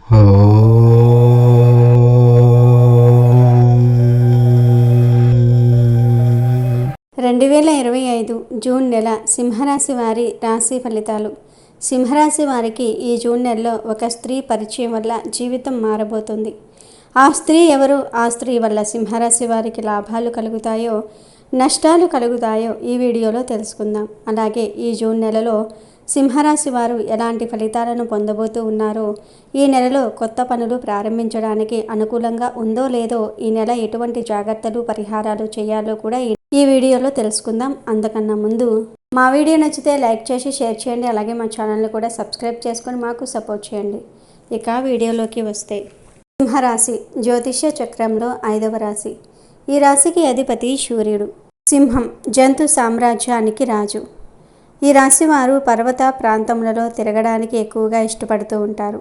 2025 June నెల సింహరాశి వారి రాశి ఫలితాలు. సింహరాశి వారికి ఈ జూన్ నెలలో ఒక స్త్రీ పరిచయం వల్ల జీవితం మారబోతుంది. ఆ స్త్రీ ఎవరు? ఆ స్త్రీ వల్ల సింహరాశి వారికి లాభాలు కలుగుతాయో, నష్టాలు కలుగుతాయో ఈ వీడియోలో తెలుసుకుందాం. అలాగే ఈ జూన్ నెలలో సింహరాశి వారు ఎలాంటి ఫలితాలను పొందబోతూ ఉన్నారో, ఈ నెలలో కొత్త పనులు ప్రారంభించడానికి అనుకూలంగా ఉందో లేదో, ఈ నెల ఎటువంటి జాగ్రత్తలు పరిహారాలు చేయాలో కూడా ఈ వీడియోలో తెలుసుకుందాం. అంతకన్నా ముందు మా వీడియో నచ్చితే లైక్ చేసి షేర్ చేయండి. అలాగే మా ఛానల్ని కూడా సబ్స్క్రైబ్ చేసుకొని మాకు సపోర్ట్ చేయండి. ఇక వీడియోలోకి వస్తే, సింహరాశి జ్యోతిష్య చక్రంలో 5వ రాశి. ఈ రాశికి అధిపతి సూర్యుడు. సింహం జంతు సామ్రాజ్యానికి రాజు. ఈ రాశి వారు పర్వత ప్రాంతములలో తిరగడానికి ఎక్కువగా ఇష్టపడుతూ ఉంటారు.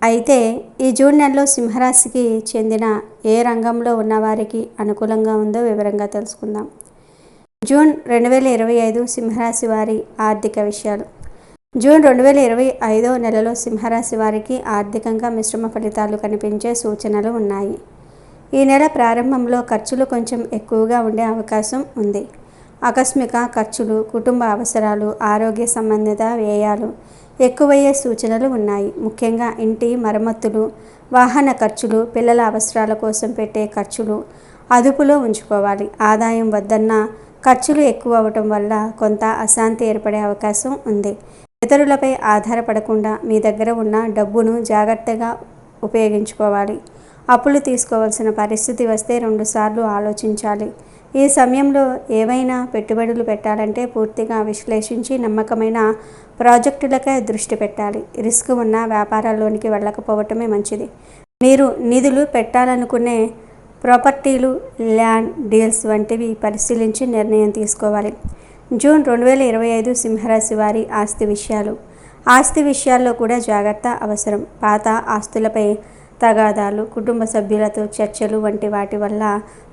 అయితే ఈ జూన్ నెలలో సింహరాశికి చెందిన ఏ రంగంలో ఉన్నవారికి అనుకూలంగా ఉందో వివరంగా తెలుసుకుందాం. జూన్ 2025 సింహరాశి వారి ఆర్థిక విషయాలు. జూన్ 2025 నెలలో సింహరాశి వారికి ఆర్థికంగా మిశ్రమ ఫలితాలు కనిపించే సూచనలు ఉన్నాయి. ఈ నెల ప్రారంభంలో ఖర్చులు కొంచెం ఎక్కువగా ఉండే అవకాశం ఉంది. ఆకస్మిక ఖర్చులు, కుటుంబ అవసరాలు, ఆరోగ్య సంబంధిత వ్యయాలు ఎక్కువయ్యే సూచనలు ఉన్నాయి. ముఖ్యంగా ఇంటి మరమ్మతులు, వాహన ఖర్చులు, పిల్లల అవసరాల కోసం పెట్టే ఖర్చులు అదుపులో ఉంచుకోవాలి. ఆదాయం వద్దన్న ఖర్చులు ఎక్కువ అవటం వల్ల కొంత అశాంతి ఏర్పడే అవకాశం ఉంది. ఇతరులపై ఆధారపడకుండా మీ దగ్గర ఉన్న డబ్బును జాగ్రత్తగా ఉపయోగించుకోవాలి. అప్పులు తీసుకోవాల్సిన పరిస్థితి వస్తే 2 సార్లు ఆలోచించాలి. ఈ సమయంలో ఏవైనా పెట్టుబడులు పెట్టాలంటే పూర్తిగా విశ్లేషించి నమ్మకమైన ప్రాజెక్టులపై దృష్టి పెట్టాలి. రిస్క్ ఉన్న వ్యాపారాల్లోనికి వెళ్ళకపోవటమే మంచిది. మీరు నిధులు పెట్టాలనుకునే ప్రాపర్టీలు, ల్యాండ్ డీల్స్ వంటివి పరిశీలించి నిర్ణయం తీసుకోవాలి. జూన్ 2025 సింహరాశి వారి ఆస్తి విషయాలు. ఆస్తి విషయాల్లో కూడా జాగ్రత్త అవసరం. పాత ఆస్తులపై తగాదాలు, కుటుంబ సభ్యులతో చర్చలు వంటి వాటి వల్ల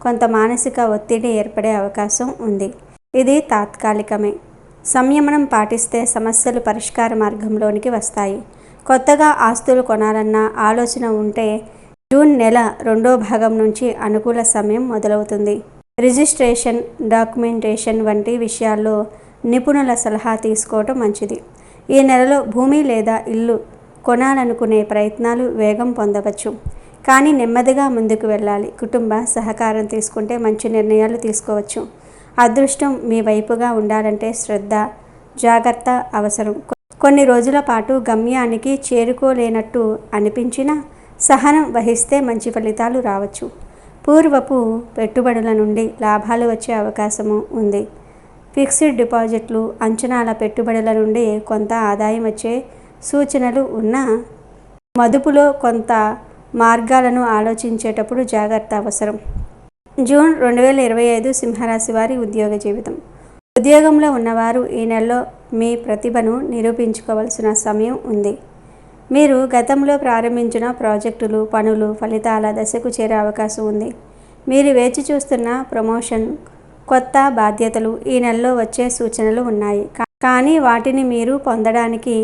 కొంత మానసిక ఒత్తిడి ఏర్పడే అవకాశం ఉంది. ఇది తాత్కాలికమే. సంయమనం పాటిస్తే సమస్యలు పరిష్కార మార్గంలోనికి వస్తాయి. కొత్తగా ఆస్తులు కొనాలన్న ఆలోచన ఉంటే జూన్ నెల 2వ భాగం నుంచి అనుకూల సమయం మొదలవుతుంది. రిజిస్ట్రేషన్, డాక్యుమెంటేషన్ వంటి విషయాల్లో నిపుణుల సలహా తీసుకోవటం మంచిది. ఈ నెలలో భూమి లేదా ఇల్లు కొనాలనుకునే ప్రయత్నాలు వేగం పొందవచ్చు. కానీ నెమ్మదిగా ముందుకు వెళ్ళాలి. కుటుంబ సహకారం తీసుకుంటే మంచి నిర్ణయాలు తీసుకోవచ్చు. అదృష్టం మీ వైపుగా ఉండాలంటే శ్రద్ధ, జాగ్రత్త అవసరం. కొన్ని రోజుల పాటు గమ్యానికి చేరుకోలేనట్టు అనిపించినా సహనం వహిస్తే మంచి ఫలితాలు రావచ్చు. పూర్వపు పెట్టుబడుల నుండి లాభాలు వచ్చే అవకాశము ఉంది. ఫిక్స్డ్ డిపాజిట్లు, అంచనాల పెట్టుబడుల నుండి కొంత ఆదాయం వచ్చే సూచనలు ఉన్నా మదుపులో కొంత మార్గాలను ఆలోచించేటప్పుడు జాగ్రత్త అవసరం. జూన్ 2025 సింహరాశి వారి ఉద్యోగ జీవితం. ఉద్యోగంలో ఉన్నవారు ఈ నెలలో మీ ప్రతిభను నిరూపించుకోవాల్సిన సమయం ఉంది. మీరు గతంలో ప్రారంభించిన ప్రాజెక్టులు, పనులు ఫలితాల దశకు చేరే అవకాశం ఉంది. మీరు వేచి చూస్తున్న ప్రమోషన్, కొత్త బాధ్యతలు ఈ నెలలో వచ్చే సూచనలు ఉన్నాయి. కానీ వాటిని మీరు పొందడానికి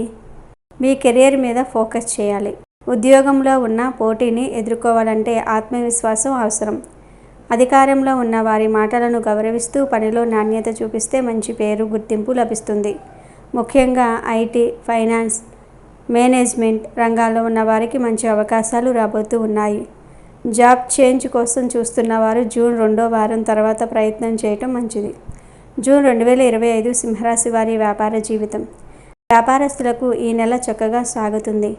మీ కెరీర్ మీద ఫోకస్ చేయాలి. ఉద్యోగంలో ఉన్న పోటీని ఎదుర్కోవాలంటే ఆత్మవిశ్వాసం అవసరం. అధికారంలో ఉన్న వారి మాటలను గౌరవిస్తూ పనిలో నాణ్యత చూపిస్తే మంచి పేరు, గుర్తింపు లభిస్తుంది. ముఖ్యంగా ఐటీ, ఫైనాన్స్, మేనేజ్మెంట్ రంగాల్లో ఉన్న వారికి మంచి అవకాశాలు రాబోతూ ఉన్నాయి. జాబ్ చేంజ్ కోసం చూస్తున్నవారు జూన్ 2వ వారం తర్వాత ప్రయత్నం చేయటం మంచిది. జూన్ 2025 సింహరాశి వారి వ్యాపార జీవితం. వ్యాపారస్తులకు ఈ నెల చక్కగా సాగుతుంది.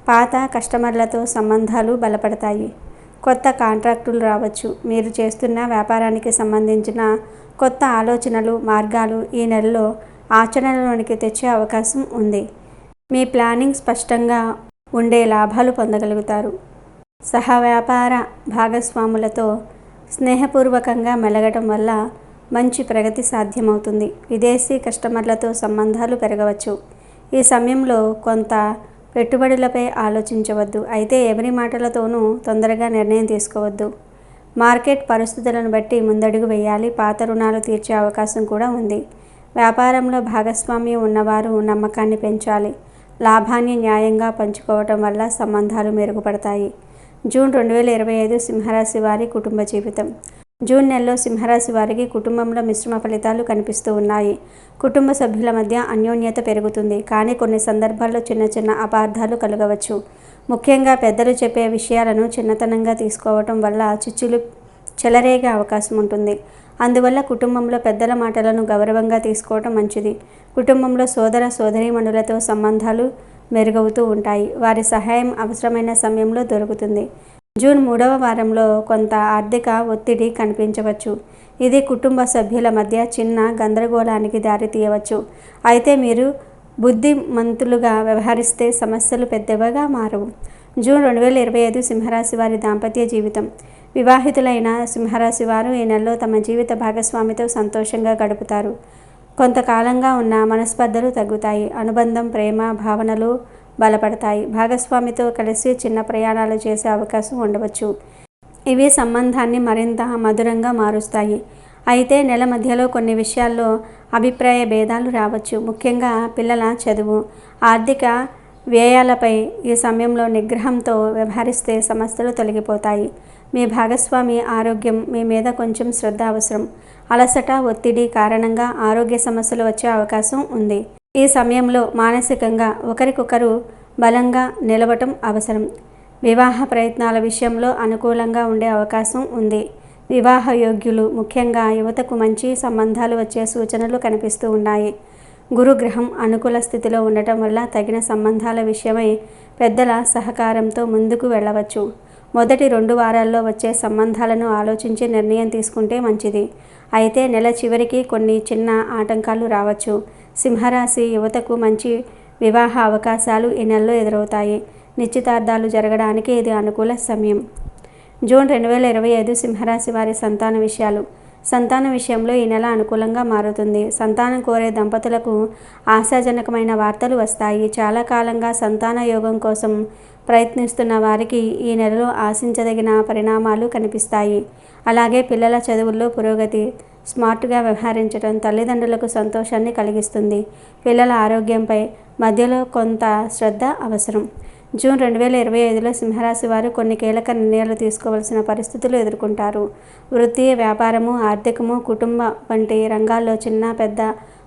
పాత కస్టమర్లతో సంబంధాలు బలపడతాయి. కొత్త కాంట్రాక్టులు రావచ్చు. మీరు చేస్తున్న వ్యాపారానికి సంబంధించిన కొత్త ఆలోచనలు, మార్గాలు ఈ నెలలో ఆచరణలోనికి తెచ్చే అవకాశం ఉంది. మీ ప్లానింగ్ స్పష్టంగా ఉండే లాభాలు పొందగలుగుతారు. సహ వ్యాపార భాగస్వాములతో స్నేహపూర్వకంగా మెలగటం వల్ల మంచి ప్రగతి సాధ్యమవుతుంది. విదేశీ కస్టమర్లతో సంబంధాలు పెరగవచ్చు. ఈ సమయంలో కొంత పెట్టుబడులపై ఆలోచించవద్దు. అయితే ఎవరి మాటలతోనూ తొందరగా నిర్ణయం తీసుకోవద్దు. మార్కెట్ పరిస్థితులను బట్టి ముందడుగు వేయాలి. పాత రుణాలు తీర్చే అవకాశం కూడా ఉంది. వ్యాపారంలో భాగస్వామ్యం ఉన్నవారు నమ్మకాన్ని పెంచాలి. లాభాన్ని న్యాయంగా పంచుకోవటం వల్ల సంబంధాలు మెరుగుపడతాయి. జూన్ 2025 సింహరాశి వారి కుటుంబ జీవితం. జూన్ నెలలో సింహరాశి వారికి కుటుంబంలో మిశ్రమ ఫలితాలు కనిపిస్తూ ఉన్నాయి. కుటుంబ సభ్యుల మధ్య అన్యోన్యత పెరుగుతుంది, కానీ కొన్ని సందర్భాల్లో చిన్న చిన్న అపార్థాలు కలగవచ్చు. ముఖ్యంగా పెద్దలు చెప్పే విషయాలను చిన్నతనంగా తీసుకోవటం వల్ల చిచ్చులు చెలరేగే అవకాశం ఉంటుంది. అందువల్ల కుటుంబంలో పెద్దల మాటలను గౌరవంగా తీసుకోవటం మంచిది. కుటుంబంలో సోదర సోదరీమణులతో సంబంధాలు మెరుగవుతూ ఉంటాయి. వారి సహాయం అవసరమైన సమయంలో దొరుకుతుంది. జూన్ 3వ వారంలో కొంత ఆర్థిక ఒత్తిడి కనిపించవచ్చు. ఇది కుటుంబ సభ్యుల మధ్య చిన్న గందరగోళానికి దారితీయవచ్చు. అయితే మీరు బుద్ధిమంతులుగా వ్యవహరిస్తే సమస్యలు పెద్దవిగా మారవు. జూన్ 2025 సింహరాశి వారి దాంపత్య జీవితం. వివాహితులైన సింహరాశి వారు ఈ నెలలో తమ జీవిత భాగస్వామితో సంతోషంగా గడుపుతారు. కొంతకాలంగా ఉన్న మనస్పర్ధలు తగ్గుతాయి. అనుబంధం, ప్రేమ భావనలు బలపడతాయి. భాగస్వామితో కలిసి చిన్న ప్రయాణాలు చేసే అవకాశం ఉండవచ్చు. ఇవి సంబంధాన్ని మరింత మధురంగా మారుస్తాయి. అయితే నెల మధ్యలో కొన్ని విషయాల్లో అభిప్రాయ భేదాలు రావచ్చు. ముఖ్యంగా పిల్లల చదువు, ఆర్థిక వ్యయాలపై ఈ సమయంలో నిగ్రహంతో వ్యవహరిస్తే సమస్యలు తొలగిపోతాయి. మీ భాగస్వామి ఆరోగ్యం మీ మీద కొంచెం శ్రద్ధ అవసరం. అలసట, ఒత్తిడి కారణంగా ఆరోగ్య సమస్యలు వచ్చే అవకాశం ఉంది. ఈ సమయంలో మానసికంగా ఒకరికొకరు బలంగా నిలవటం అవసరం. వివాహ ప్రయత్నాల విషయంలో అనుకూలంగా ఉండే అవకాశం ఉంది. వివాహ యోగ్యులు, ముఖ్యంగా యువతకు మంచి సంబంధాలు వచ్చే సూచనలు కనిపిస్తూ ఉన్నాయి. గురుగ్రహం అనుకూల స్థితిలో ఉండటం వల్ల తగిన సంబంధాల విషయమై పెద్దల సహకారంతో ముందుకు వెళ్ళవచ్చు. మొదటి 2 వారాల్లో వచ్చే సంబంధాలను ఆలోచించి నిర్ణయం తీసుకుంటే మంచిది. అయితే నెల చివరికి కొన్ని చిన్న ఆటంకాలు రావచ్చు. సింహరాశి యువతకు మంచి వివాహ అవకాశాలు ఈ నెలలో ఎదురవుతాయి. నిశ్చితార్థాలు జరగడానికి ఇది అనుకూల సమయం. జూన్ 2025 సింహరాశి వారి సంతాన విషయాలు. సంతాన విషయంలో ఈ నెల అనుకూలంగా మారుతుంది. సంతానం కోరే దంపతులకు ఆశాజనకమైన వార్తలు వస్తాయి. చాలా కాలంగా సంతాన యోగం కోసం ప్రయత్నిస్తున్న వారికి ఈ నెలలో ఆశించదగిన పరిణామాలు కనిపిస్తాయి. అలాగే పిల్లల చదువుల్లో పురోగతి, స్మార్ట్గా వ్యవహరించడం తల్లిదండ్రులకు సంతోషాన్ని కలిగిస్తుంది. పిల్లల ఆరోగ్యంపై మధ్యలో కొంత శ్రద్ధ అవసరం. జూన్ 2025లో సింహరాశి వారు కొన్ని కీలక నిర్ణయాలు తీసుకోవాల్సిన పరిస్థితులు ఎదుర్కొంటారు. వృత్తి, వ్యాపారము, ఆర్థికము, కుటుంబ వంటి రంగాల్లో చిన్న పెద్ద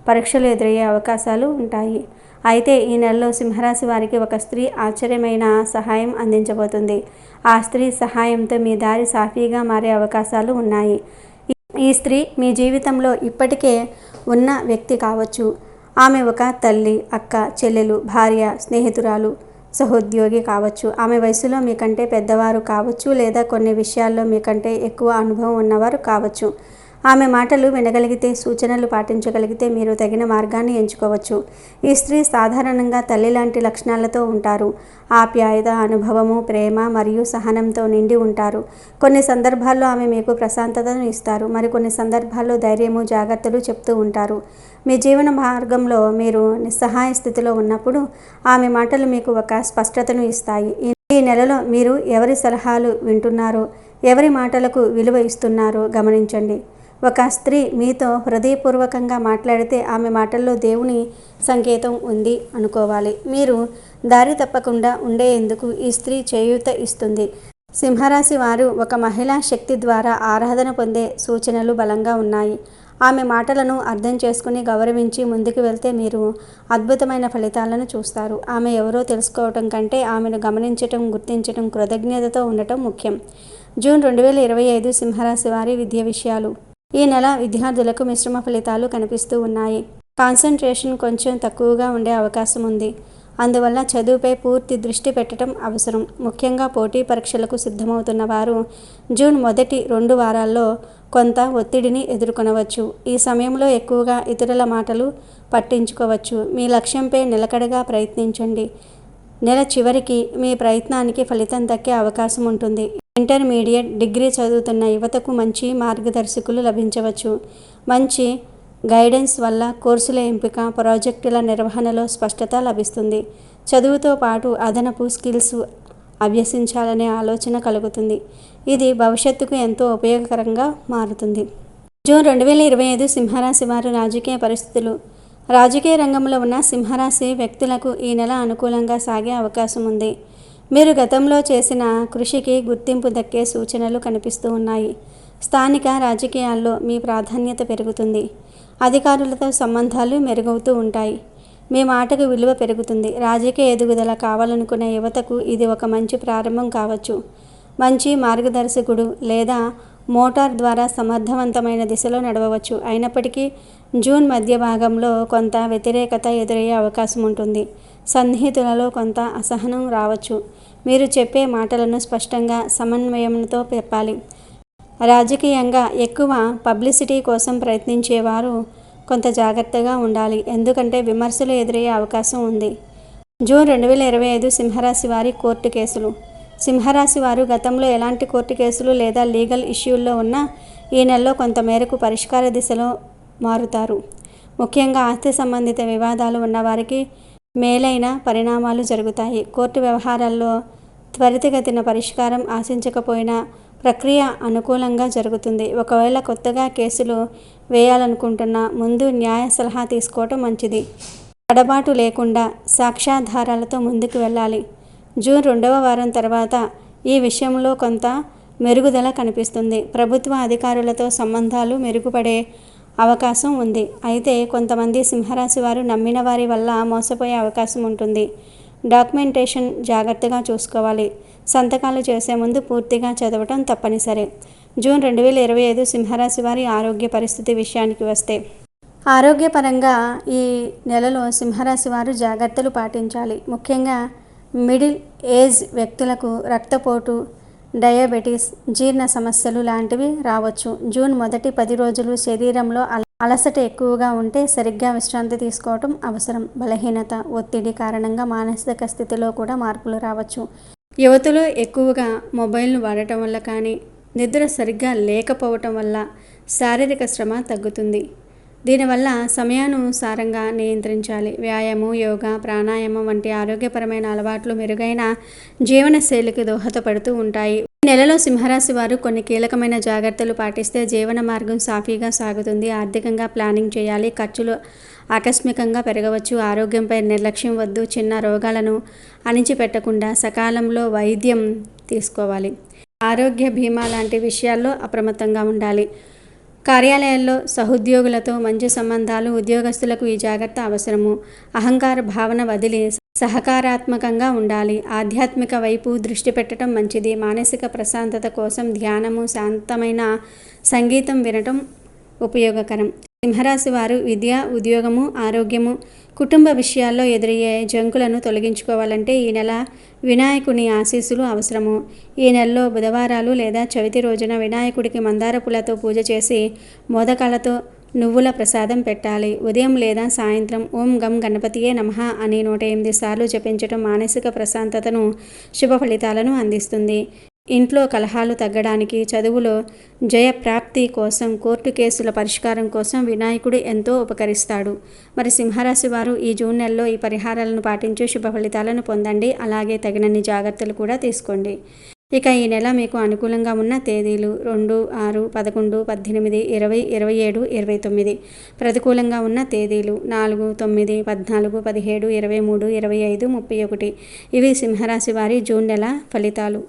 పరీక్షలు ఎదురయ్యే అవకాశాలు ఉంటాయి. అయితే ఈ నెలలో సింహరాశి వారికి ఒక స్త్రీ ఆశ్చర్యమైన సహాయం అందించబోతుంది. ఆ స్త్రీ సహాయంతో మీ దారి సాఫీగా మారే అవకాశాలు ఉన్నాయి. ఈ స్త్రీ మీ జీవితంలో ఇప్పటికే ఉన్న వ్యక్తి కావచ్చు. ఆమె ఒక తల్లి, అక్క, చెల్లెలు, భార్య, స్నేహితురాలు, సహోద్యోగి కావచ్చు. ఆమె వయసులో మీకంటే పెద్దవారు కావచ్చు, లేదా కొన్ని విషయాల్లో మీకంటే ఎక్కువ అనుభవం ఉన్నవారు కావచ్చు. ఆమె మాటలు వినగలిగితే, సూచనలు పాటించగలిగితే మీరు తగిన మార్గాన్ని ఎంచుకోవచ్చు. ఈ స్త్రీ సాధారణంగా తల్లి లాంటి లక్షణాలతో ఉంటారు. ఆప్యాయత, అనుభవము, ప్రేమ మరియు సహనంతో నిండి ఉంటారు. కొన్ని సందర్భాల్లో ఆమె మీకు ప్రశాంతతను ఇస్తారు. మరికొన్ని సందర్భాల్లో ధైర్యము, జాగ్రత్తలు చెప్తూ ఉంటారు. మీ జీవన మార్గంలో మీరు నిస్సహాయ స్థితిలో ఉన్నప్పుడు ఆమె మాటలు మీకు ఒక స్పష్టతను ఇస్తాయి. ఈ నెలలో మీరు ఎవరి సలహాలు వింటున్నారో, ఎవరి మాటలకు విలువ ఇస్తున్నారో గమనించండి. ఒక స్త్రీ మీతో హృదయపూర్వకంగా మాట్లాడితే ఆమె మాటల్లో దేవుని సంకేతం ఉంది అనుకోవాలి. మీరు దారి తప్పకుండా ఉండేందుకు ఈ స్త్రీ చేయూత ఇస్తుంది. సింహరాశి వారు ఒక మహిళా శక్తి ద్వారా ఆరాధన పొందే సూచనలు బలంగా ఉన్నాయి. ఆమె మాటలను అర్థం చేసుకుని గౌరవించి ముందుకు వెళ్తే మీరు అద్భుతమైన ఫలితాలను చూస్తారు. ఆమె ఎవరో తెలుసుకోవటం కంటే ఆమెను గమనించటం, గుర్తించటం, కృతజ్ఞతతో ఉండటం ముఖ్యం. జూన్ 2025 సింహరాశి వారి విద్య విషయాలు. ఈ నెల విద్యార్థులకు మిశ్రమ ఫలితాలు కనిపిస్తూ ఉన్నాయి. కాన్సంట్రేషన్ కొంచెం తక్కువగా ఉండే అవకాశం ఉంది. అందువల్ల చదువుపై పూర్తి దృష్టి పెట్టడం అవసరం. ముఖ్యంగా పోటీ పరీక్షలకు సిద్ధమవుతున్న వారు జూన్ మొదటి 2 వారాల్లో కొంత ఒత్తిడిని ఎదుర్కొనవచ్చు. ఈ సమయంలో ఎక్కువగా ఇతరుల మాటలు పట్టించుకోవచ్చు. మీ లక్ష్యంపై నిలకడగా ప్రయత్నించండి. నెల చివరికి మీ ప్రయత్నానికి ఫలితం దక్కే అవకాశం ఉంటుంది. ఇంటర్మీడియట్, డిగ్రీ చదువుతున్న యువతకు మంచి మార్గదర్శకులు లభించవచ్చు. మంచి గైడెన్స్ వల్ల కోర్సుల ఎంపిక, ప్రాజెక్టుల నిర్వహణలో స్పష్టత లభిస్తుంది. చదువుతో పాటు అదనపు స్కిల్స్ అభ్యసించాలనే ఆలోచన కలుగుతుంది. ఇది భవిష్యత్తుకు ఎంతో ఉపయోగకరంగా మారుతుంది. జూన్ 2025 సింహరాశి వారు రాజకీయ పరిస్థితులు. రాజకీయ రంగంలో ఉన్న సింహరాశి వ్యక్తులకు ఈ నెల అనుకూలంగా సాగే అవకాశం ఉంది. మీరు గతంలో చేసిన కృషికి గుర్తింపు దక్కే సూచనలు కనిపిస్తూ ఉన్నాయి. స్థానిక రాజకీయాల్లో మీ ప్రాధాన్యత పెరుగుతుంది. అధికారులతో సంబంధాలు మెరుగవుతూ ఉంటాయి. మీ మాటకు విలువ పెరుగుతుంది. రాజకీయ ఎదుగుదల కావాలనుకునే యువతకు ఇది ఒక మంచి ప్రారంభం కావచ్చు. మంచి మార్గదర్శకుడు లేదా మోటార్ ద్వారా సమర్థవంతమైన దిశలో నడవవచ్చు. అయినప్పటికీ జూన్ మధ్య భాగంలో కొంత వ్యతిరేకత ఎదురయ్యే అవకాశం ఉంటుంది. సన్నిహితులలో కొంత అసహనం రావచ్చు. మీరు చెప్పే మాటలను స్పష్టంగా సమన్వయంతో చెప్పాలి. రాజకీయంగా ఎక్కువ పబ్లిసిటీ కోసం ప్రయత్నించేవారు కొంత జాగ్రత్తగా ఉండాలి, ఎందుకంటే విమర్శలు ఎదురయ్యే అవకాశం ఉంది. జూన్ 2025 సింహరాశి వారి కోర్టు కేసులు. సింహరాశి వారు గతంలో ఎలాంటి కోర్టు కేసులు లేదా లీగల్ ఇష్యూల్లో ఉన్నా ఈ నెలలో కొంతమేరకు పరిష్కార దిశలో మారుతారు. ముఖ్యంగా ఆస్తి సంబంధిత వివాదాలు ఉన్నవారికి మేలైన పరిణామాలు జరుగుతాయి. కోర్టు వ్యవహారాల్లో త్వరితగతిన పరిష్కారం ఆశించకపోయినా ప్రక్రియ అనుకూలంగా జరుగుతుంది. ఒకవేళ కొత్తగా కేసులు వేయాలనుకుంటున్నా ముందు న్యాయ సలహా తీసుకోవటం మంచిది. తడబాటు లేకుండా సాక్ష్యాధారాలతో ముందుకు వెళ్ళాలి. జూన్ 2వ వారం తర్వాత ఈ విషయంలో కొంత మెరుగుదల కనిపిస్తుంది. ప్రభుత్వ అధికారులతో సంబంధాలు మెరుగుపడే అవకాశం ఉంది. అయితే కొంతమంది సింహరాశి వారు నమ్మిన వారి వల్ల మోసపోయే అవకాశం ఉంటుంది. డాక్యుమెంటేషన్ జాగ్రత్తగా చూసుకోవాలి. సంతకాలు చేసే ముందు పూర్తిగా చదవటం తప్పనిసరి. జూన్ 2025 సింహరాశి వారి ఆరోగ్య పరిస్థితి విషయానికి వస్తే, ఆరోగ్యపరంగా ఈ నెలలో సింహరాశి వారు జాగ్రత్తలు పాటించాలి. ముఖ్యంగా మిడిల్ ఏజ్ వ్యక్తులకు రక్తపోటు, డయాబెటీస్, జీర్ణ సమస్యలు లాంటివి రావచ్చు. జూన్ మొదటి 10 రోజులు శరీరంలో అలసట ఎక్కువగా ఉంటే సరిగ్గా విశ్రాంతి తీసుకోవటం అవసరం. బలహీనత, ఒత్తిడి కారణంగా మానసిక స్థితిలో కూడా మార్పులు రావచ్చు. యువతులు ఎక్కువగా మొబైల్ను వాడటం వల్ల కానీ, నిద్ర సరిగ్గా లేకపోవటం వల్ల శారీరక శ్రమ తగ్గుతుంది. దీనివల్ల సమయానుసారంగా నియంత్రించాలి. వ్యాయామం, యోగా, ప్రాణాయామం వంటి ఆరోగ్యపరమైన అలవాట్లు మెరుగైన జీవనశైలికి దోహదపడుతూ ఉంటాయి. ఈ నెలలో సింహరాశి వారు కొన్ని కీలకమైన జాగ్రత్తలు పాటిస్తే జీవన మార్గం సాఫీగా సాగుతుంది. ఆర్థికంగా ప్లానింగ్ చేయాలి. ఖర్చులు ఆకస్మికంగా పెరగవచ్చు. ఆరోగ్యంపై నిర్లక్ష్యం వద్దు. చిన్న రోగాలను అణిచిపెట్టకుండా సకాలంలో వైద్యం తీసుకోవాలి. ఆరోగ్య బీమా లాంటి విషయాల్లో అప్రమత్తంగా ఉండాలి. కార్యాలయాల్లో సహోద్యోగులతో మంచి సంబంధాలు. ఉద్యోగస్తులకు ఈ జాగ్రత్త అవసరము. అహంకార భావన వదిలి సహకారాత్మకంగా ఉండాలి. ఆధ్యాత్మిక వైపు దృష్టి పెట్టడం మంచిది. మానసిక ప్రశాంతత కోసం ధ్యానము, శాంతమైన సంగీతం వినటం ఉపయోగకరం. సింహరాశి వారు విద్య, ఉద్యోగము, ఆరోగ్యము, కుటుంబ విషయాల్లో ఎదురయ్యే జంకులను తొలగించుకోవాలంటే ఈ నెల వినాయకుని ఆశీస్సులు అవసరము. ఈ నెలలో బుధవారాలు లేదా చవితి రోజున వినాయకుడికి మందార పూలతో పూజ చేసి మోదకాలతో నువ్వుల ప్రసాదం పెట్టాలి. ఉదయం లేదా సాయంత్రం ఓం గం గణపతియే నమః అని 108 సార్లు జపించడం మానసిక ప్రశాంతతను, శుభ ఫలితాలను అందిస్తుంది. ఇంట్లో కలహాలు తగ్గడానికి, చదువులో జయప్రాప్తి కోసం, కోర్టు కేసుల పరిష్కారం కోసం వినాయకుడు ఎంతో ఉపకరిస్తాడు. మరి సింహరాశి వారు ఈ జూన్ నెలలో ఈ పరిహారాలను పాటించి శుభ ఫలితాలను పొందండి. అలాగే తగినన్ని జాగ్రత్తలు కూడా తీసుకోండి. ఇక ఈ నెల మీకు అనుకూలంగా ఉన్న తేదీలు 2, 6, 11, 18, 20, 27, 29. ప్రతికూలంగా ఉన్న తేదీలు 4, 9, 14, 17, 23, 25, 31. ఇవి సింహరాశి వారి జూన్ నెల ఫలితాలు.